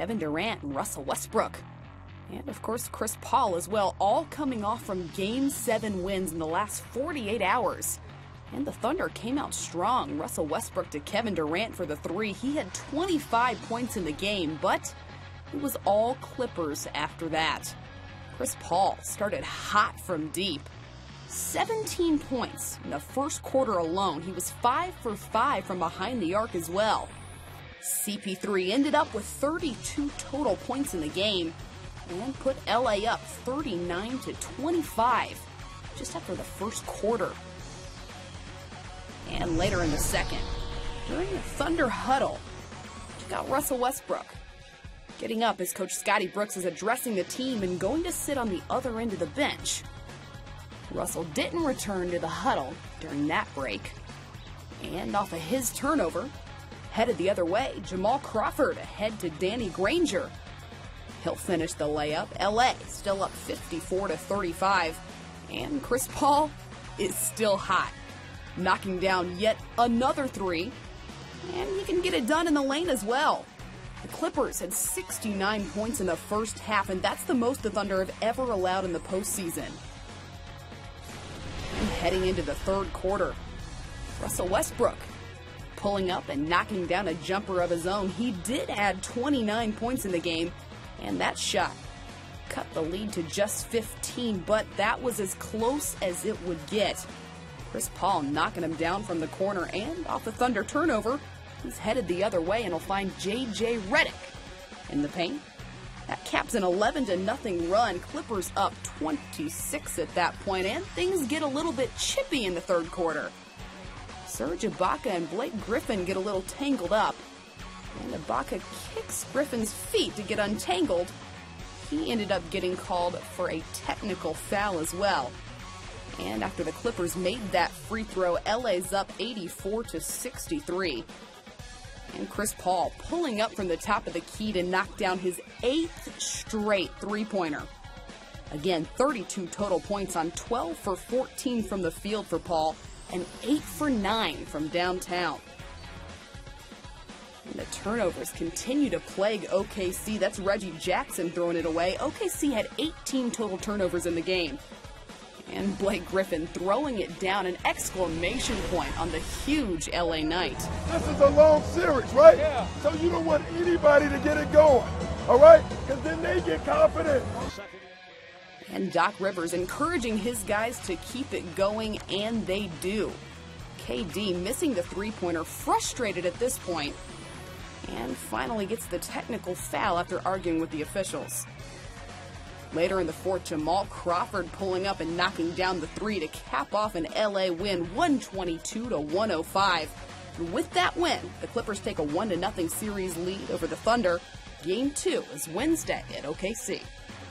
Kevin Durant and Russell Westbrook. And of course, Chris Paul as well, all coming off from Game 7 wins in the last 48 hours. And the Thunder came out strong. Russell Westbrook to Kevin Durant for the three. He had 25 points in the game, but it was all Clippers after that. Chris Paul started hot from deep. 17 points in the first quarter alone. He was 5 for 5 from behind the arc as well. CP3 ended up with 32 total points in the game and put LA up 39-25 just after the first quarter. And later in the second, during the Thunder huddle, check out Russell Westbrook. Getting up as Coach Scotty Brooks is addressing the team and going to sit on the other end of the bench. Russell didn't return to the huddle during that break. And off of his turnover, headed the other way, Jamal Crawford ahead to Danny Granger. He'll finish the layup. LA still up 54-35. And Chris Paul is still hot, knocking down yet another three. And he can get it done in the lane as well. The Clippers had 69 points in the first half, and that's the most the Thunder have ever allowed in the postseason. And heading into the third quarter, Russell Westbrook pulling up and knocking down a jumper of his own. He did add 29 points in the game, and that shot cut the lead to just 15, but that was as close as it would get. Chris Paul knocking him down from the corner, and off the Thunder turnover, he's headed the other way and will find J.J. Redick in the paint. That caps an 11-0 run. Clippers up 26 at that point, and things get a little bit chippy in the third quarter. Serge Ibaka and Blake Griffin get a little tangled up, and Ibaka kicks Griffin's feet to get untangled. He ended up getting called for a technical foul as well. And after the Clippers made that free throw, LA's up 84-63. And Chris Paul pulling up from the top of the key to knock down his 8th straight three-pointer. Again, 32 total points on 12 for 14 from the field for Paul and 8 for 9 from downtown. And the turnovers continue to plague OKC. That's Reggie Jackson throwing it away. OKC had 18 total turnovers in the game. And Blake Griffin throwing it down, an exclamation point on the huge LA night. This is a long series, right? Yeah. So you don't want anybody to get it going, all right? Because then they get confident. And Doc Rivers encouraging his guys to keep it going, and they do. KD missing the three-pointer, frustrated at this point, and finally gets the technical foul after arguing with the officials. Later in the fourth, Jamal Crawford pulling up and knocking down the three to cap off an LA win, 122-105. And with that win, the Clippers take a 1-0 series lead over the Thunder. Game 2 is Wednesday at OKC.